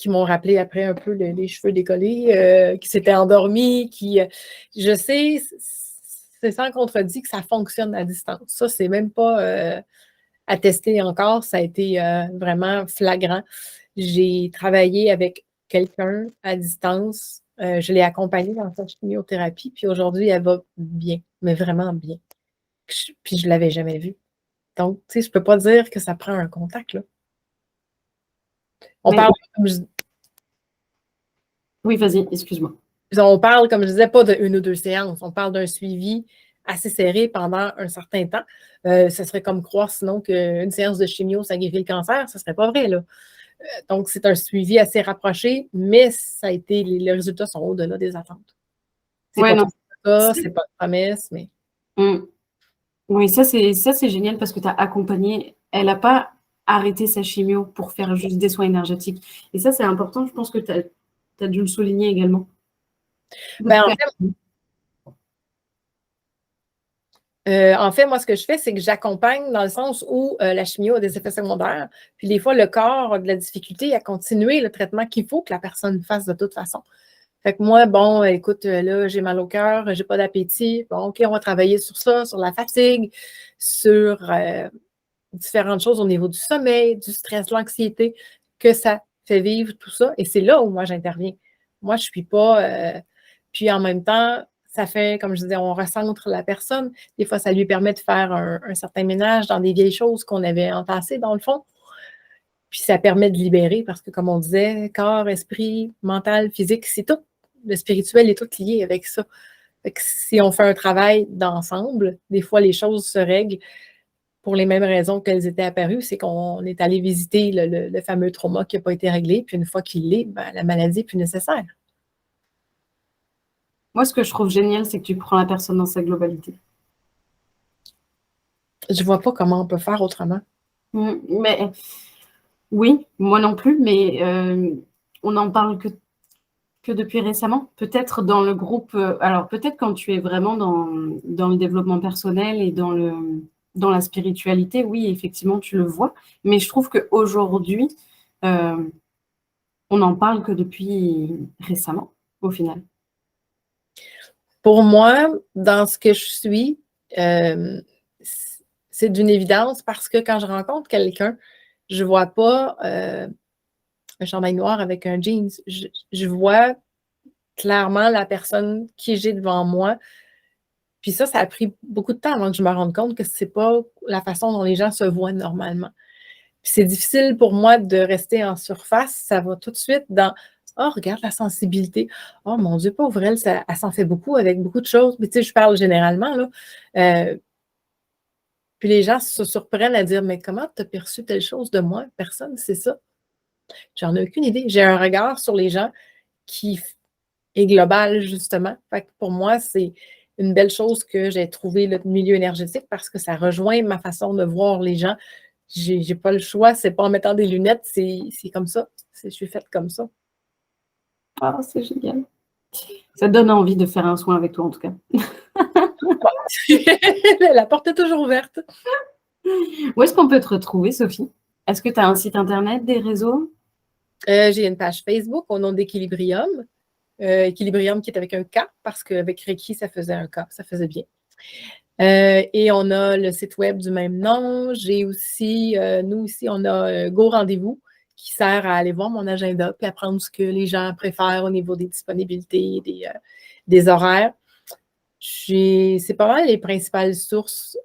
m'ont rappelé après un peu les cheveux décollés, qui s'étaient endormis, je sais, c'est sans contredit que ça fonctionne à distance. Ça, c'est même pas à tester encore, ça a été vraiment flagrant. J'ai travaillé avec quelqu'un à distance, je l'ai accompagnée dans sa chimiothérapie, puis aujourd'hui, elle va bien, mais vraiment bien. Puis je ne l'avais jamais vue. Donc, tu sais, je ne peux pas dire que ça prend un contact, là. Oui, vas-y, excuse-moi. On parle, comme je disais, pas d'une ou 2 séances. On parle d'un suivi assez serré pendant un certain temps. Ça serait comme croire sinon qu'une séance de chimio, ça guérit le cancer. Ce ne serait pas vrai, là. Donc, c'est un suivi assez rapproché, mais les résultats sont au-delà des attentes. C'est pas tout ça, c'est pas de promesse, mais... Oui, ça c'est génial parce que tu as accompagné. Elle n'a pas arrêté sa chimio pour faire juste des soins énergétiques. Et ça, c'est important. Je pense que tu as dû le souligner également. En fait, moi, ce que je fais, c'est que j'accompagne dans le sens où la chimio a des effets secondaires. Puis des fois, le corps a de la difficulté à continuer le traitement qu'il faut que la personne fasse de toute façon. Fait que moi, bon, écoute, là, j'ai mal au cœur, j'ai pas d'appétit. Bon, OK, on va travailler sur ça, sur la fatigue, sur différentes choses au niveau du sommeil, du stress, l'anxiété, que ça fait vivre tout ça. Et c'est là où moi, j'interviens. Moi, je ne suis pas... puis en même temps, ça fait, comme je disais, on recentre la personne. Des fois, ça lui permet de faire un certain ménage dans des vieilles choses qu'on avait entassées, dans le fond. Puis ça permet de libérer parce que, comme on disait, corps, esprit, mental, physique, c'est tout. Le spirituel est tout lié avec ça. Fait que si on fait un travail d'ensemble, des fois, les choses se règlent pour les mêmes raisons qu'elles étaient apparues. C'est qu'on est allé visiter le fameux trauma qui n'a pas été réglé. Puis une fois qu'il l'est, ben, la maladie n'est plus nécessaire. Moi, ce que je trouve génial, c'est que tu prends la personne dans sa globalité. Je ne vois pas comment on peut faire autrement. Mais oui, moi non plus, mais on n'en parle que depuis récemment. Peut-être dans le groupe, alors peut-être quand tu es vraiment dans le développement personnel et dans la spiritualité, oui, effectivement, tu le vois. Mais je trouve qu'aujourd'hui, on n'en parle que depuis récemment, au final. Pour moi, dans ce que je suis, c'est d'une évidence parce que quand je rencontre quelqu'un, je ne vois pas un chandail noir avec un jeans. Je vois clairement la personne qui j'ai devant moi. Puis ça a pris beaucoup de temps avant que je me rende compte que c'est pas la façon dont les gens se voient normalement. Puis c'est difficile pour moi de rester en surface. Ça va tout de suite dans oh, regarde la sensibilité. Oh mon Dieu, pauvre elle, elle s'en fait beaucoup avec beaucoup de choses. Mais tu sais, je parle généralement, là. Puis les gens se surprennent à dire mais comment tu as perçu telle chose de moi? Personne, c'est ça. J'en ai aucune idée. J'ai un regard sur les gens qui est global, justement. Fait que pour moi, c'est une belle chose que j'ai trouvé le milieu énergétique parce que ça rejoint ma façon de voir les gens. J'ai pas le choix, c'est pas en mettant des lunettes, c'est comme ça. Je suis faite comme ça. Ah, c'est génial. Ça donne envie de faire un soin avec toi, en tout cas. La porte est toujours ouverte. Où est-ce qu'on peut te retrouver, Sophie? Est-ce que tu as un site internet, des réseaux? J'ai une page Facebook au nom d'Equilibrium. Equilibrium qui est avec un K, parce qu'avec Reiki, ça faisait un K, ça faisait bien. Et on a le site web du même nom. J'ai aussi, nous aussi, on a Go Rendez-vous qui sert à aller voir mon agenda puis à prendre ce que les gens préfèrent au niveau des disponibilités, des horaires. C'est pas mal les principales sources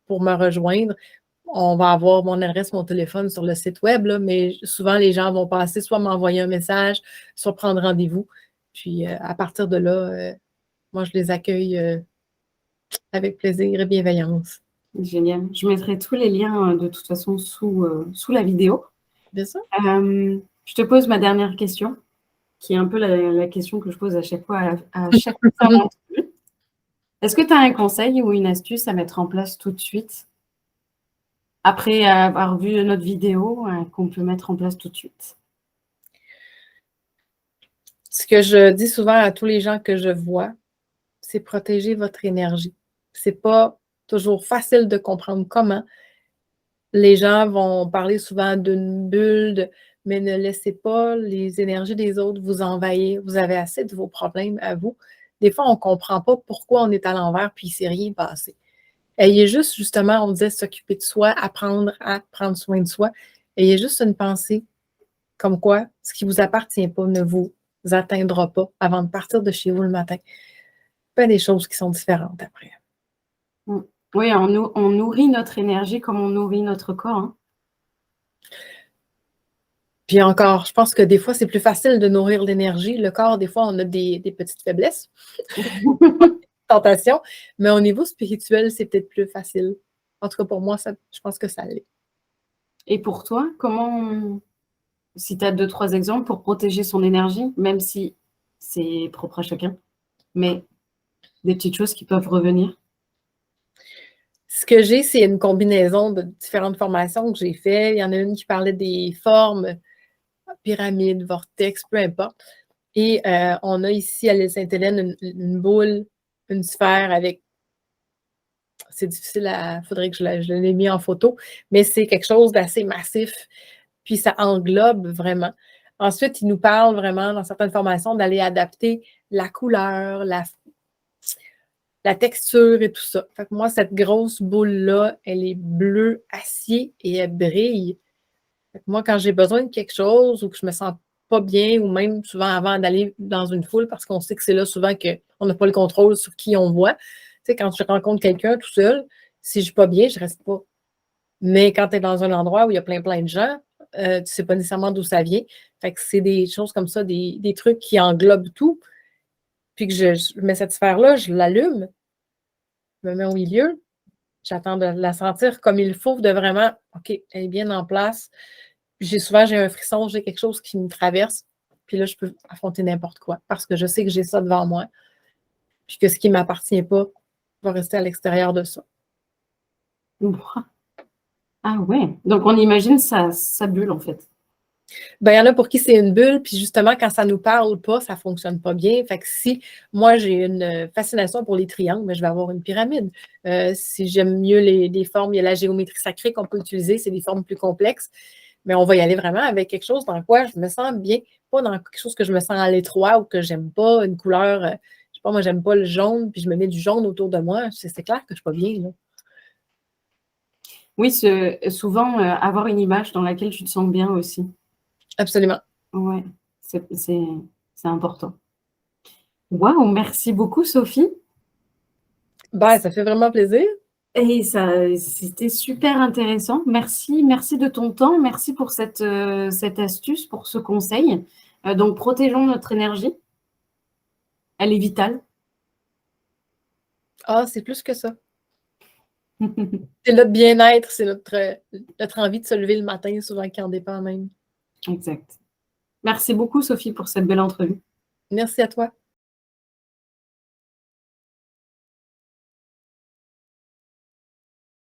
pour me rejoindre. On va avoir mon adresse, mon téléphone sur le site web, là, mais souvent, les gens vont passer soit m'envoyer un message, soit prendre rendez-vous. Puis, à partir de là, moi, je les accueille avec plaisir et bienveillance. Génial. Je mettrai tous les liens, de toute façon, sous la vidéo. Bien sûr. Je te pose ma dernière question, qui est un peu la question que je pose à chaque fois à chaque femme entrevue. Est-ce que tu as un conseil ou une astuce à mettre en place tout de suite, après avoir vu notre vidéo, qu'on peut mettre en place tout de suite? Ce que je dis souvent à tous les gens que je vois, c'est protéger votre énergie. C'est pas toujours facile de comprendre comment. Les gens vont parler souvent d'une bulle, mais ne laissez pas les énergies des autres vous envahir. Vous avez assez de vos problèmes à vous. Des fois, on ne comprend pas pourquoi on est à l'envers puis il ne s'est rien passé. Ayez juste, justement, on disait s'occuper de soi, apprendre à prendre soin de soi. Ayez juste une pensée comme quoi ce qui ne vous appartient pas ne vous atteindra pas avant de partir de chez vous le matin. Pas des choses qui sont différentes après. Oui, on nourrit notre énergie comme on nourrit notre corps. Hein. Puis encore, je pense que des fois, c'est plus facile de nourrir l'énergie. Le corps, des fois, on a des petites faiblesses, tentations, mais au niveau spirituel, c'est peut-être plus facile. En tout cas, pour moi, je pense que ça l'est. Et pour toi, comment, si tu as 2-3 exemples pour protéger son énergie, même si c'est propre à chacun, mais des petites choses qui peuvent revenir? Ce que j'ai, c'est une combinaison de différentes formations que j'ai faites. Il y en a une qui parlait des formes, pyramide, vortex, peu importe. Et on a ici à l'île Sainte-Hélène une boule, une sphère avec. C'est difficile à. Il faudrait que je l'ai mis en photo, mais c'est quelque chose d'assez massif. Puis ça englobe vraiment. Ensuite, il nous parle vraiment dans certaines formations d'aller adapter la couleur, la texture et tout ça. Fait que moi, cette grosse boule-là, elle est bleue acier et elle brille. Fait que moi, quand j'ai besoin de quelque chose ou que je me sens pas bien, ou même souvent avant d'aller dans une foule, parce qu'on sait que c'est là souvent qu'on n'a pas le contrôle sur qui on voit. Tu sais, quand je rencontre quelqu'un tout seul, si je ne suis pas bien, je ne reste pas. Mais quand tu es dans un endroit où il y a plein de gens, tu ne sais pas nécessairement d'où ça vient. Fait que c'est des choses comme ça, des trucs qui englobent tout. Puis que je mets cette sphère-là, je l'allume, je me mets au milieu, j'attends de la sentir comme il faut, de vraiment, OK, elle est bien en place. Souvent, j'ai un frisson, j'ai quelque chose qui me traverse. Puis là, je peux affronter n'importe quoi parce que je sais que j'ai ça devant moi. Puis que ce qui ne m'appartient pas va rester à l'extérieur de ça. Ah ouais, donc on imagine sa bulle en fait. Ben, il y en a pour qui c'est une bulle, puis justement, quand ça ne nous parle pas, ça ne fonctionne pas bien. Fait que si moi, j'ai une fascination pour les triangles, ben, je vais avoir une pyramide. Si j'aime mieux les formes, il y a la géométrie sacrée qu'on peut utiliser, c'est des formes plus complexes. Mais on va y aller vraiment avec quelque chose dans quoi je me sens bien, pas dans quelque chose que je me sens à l'étroit ou que j'aime pas, une couleur, je sais pas, moi, j'aime pas le jaune, puis je me mets du jaune autour de moi, c'est clair que je suis pas bien, là. Oui, souvent, avoir une image dans laquelle tu te sens bien aussi. Absolument. Ouais, c'est important. Waouh, merci beaucoup, Sophie. Ben, ça fait vraiment plaisir. Et c'était super intéressant. Merci de ton temps. Merci pour cette astuce, pour ce conseil. Donc, protégeons notre énergie. Elle est vitale. Ah, c'est plus que ça. C'est notre bien-être, c'est notre envie de se lever le matin, souvent qui en dépend même. Exact. Merci beaucoup, Sophie, pour cette belle entrevue. Merci à toi.